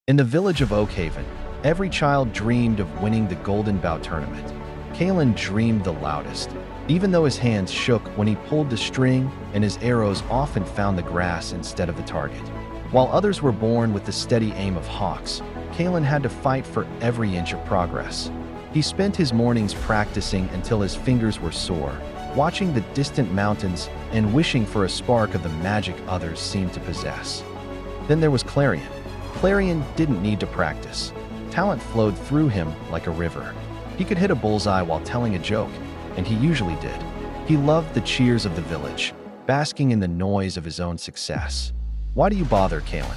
In the village of Oakhaven, every child dreamed of winning the Golden Bout tournament. Kalen dreamed the loudest, even though his hands shook when he pulled the string and his arrows often found the grass instead of the target. While others were born with the steady aim of hawks, Kalen had to fight for every inch of progress. He spent his mornings practicing until his fingers were sore, watching the distant mountains and wishing for a spark of the magic others seemed to possess. Then there was Clarion. Clarion didn't need to practice. Talent flowed through him like a river. He could hit a bullseye while telling a joke, and he usually did. He loved the cheers of the village, basking in the noise of his own success. "Why do you bother, Kalen?"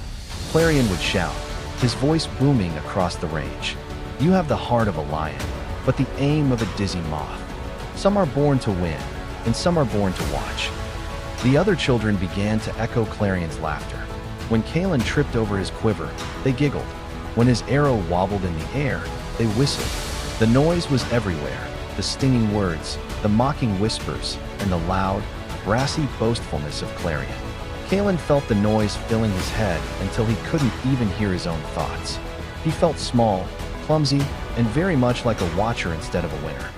Clarion would shout, his voice booming across the range. "You have the heart of a lion, but the aim of a dizzy moth. Some are born to win, and some are born to watch." The other children began to echo Clarion's laughter. When Kalen tripped over his quiver, they giggled. When his arrow wobbled in the air, they whistled. The noise was everywhere, the stinging words, the mocking whispers, and the loud, brassy boastfulness of Clarion. Kalen felt the noise filling his head until he couldn't even hear his own thoughts. He felt small, clumsy, and very much like a watcher instead of a winner.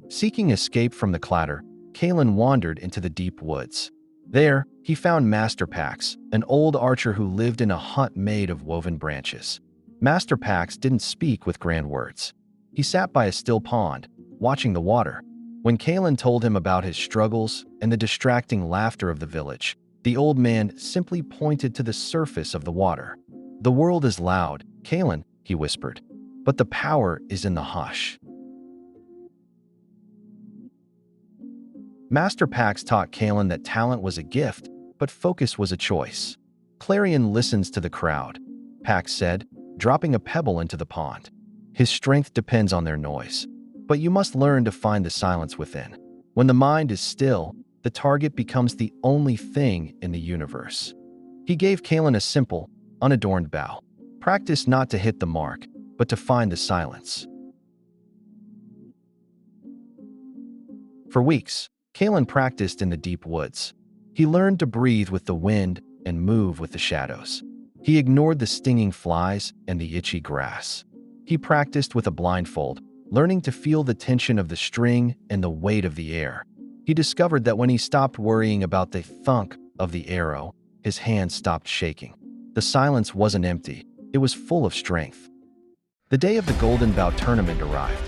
Seeking escape from the clatter, Kalen wandered into the deep woods. There, he found Master Pax, an old archer who lived in a hut made of woven branches. Master Pax didn't speak with grand words. He sat by a still pond, watching the water. When Kalen told him about his struggles and the distracting laughter of the village, the old man simply pointed to the surface of the water. "The world is loud, Kalen," he whispered, "but the power is in the hush." Master Pax taught Kalen that talent was a gift, but focus was a choice. "Clarion listens to the crowd," Pax said, dropping a pebble into the pond. "His strength depends on their noise, but you must learn to find the silence within. When the mind is still, the target becomes the only thing in the universe." He gave Kalen a simple, unadorned bow. Practice not to hit the mark, but to find the silence. For weeks, Kalen practiced in the deep woods. He learned to breathe with the wind and move with the shadows. He ignored the stinging flies and the itchy grass. He practiced with a blindfold, learning to feel the tension of the string and the weight of the air. He discovered that when he stopped worrying about the thunk of the arrow, his hands stopped shaking. The silence wasn't empty, it was full of strength. The day of the Golden Bout tournament arrived.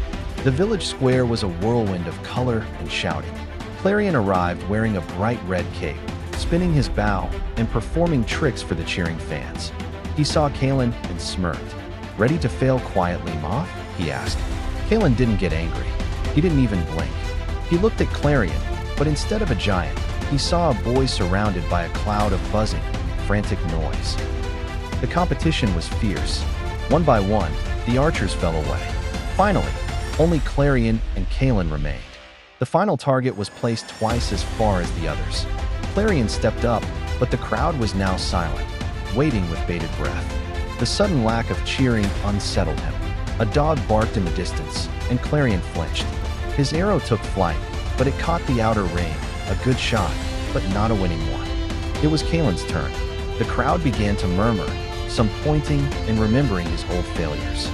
The village square was a whirlwind of color and shouting. Clarion arrived wearing a bright red cape, spinning his bow and performing tricks for the cheering fans. He saw Kalen and smirked. "Ready to fail quietly, Moth?" he asked. Kalen didn't get angry. He didn't even blink. He looked at Clarion, but instead of a giant, he saw a boy surrounded by a cloud of buzzing, frantic noise. The competition was fierce. One by one, the archers fell away. Finally, only Clarion and Kalen remained. The final target was placed twice as far as the others. Clarion stepped up, but the crowd was now silent, waiting with bated breath. The sudden lack of cheering unsettled him. A dog barked in the distance, and Clarion flinched. His arrow took flight, but it caught the outer ring, a good shot, but not a winning one. It was Kalen's turn. The crowd began to murmur, some pointing and remembering his old failures.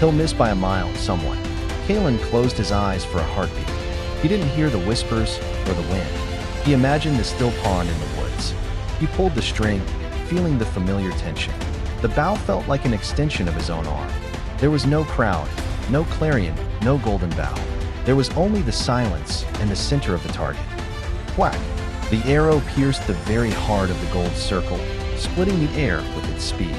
"He'll miss by a mile, someone." Kalen closed his eyes for a heartbeat. He didn't hear the whispers or the wind. He imagined the still pond in the woods. He pulled the string, feeling the familiar tension. The bow felt like an extension of his own arm. There was no crowd, no Clarion, no golden bow. There was only the silence and the center of the target. Whack! The arrow pierced the very heart of the gold circle, splitting the air with its speed.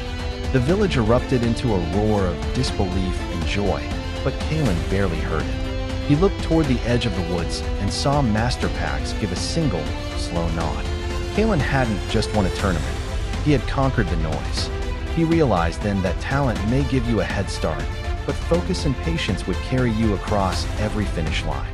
The village erupted into a roar of disbelief and joy, but Kalen barely heard it. He looked toward the edge of the woods and saw Master Pax give a single, slow nod. Kalen hadn't just won a tournament. He had conquered the noise. He realized then that talent may give you a head start, but focus and patience would carry you across every finish line.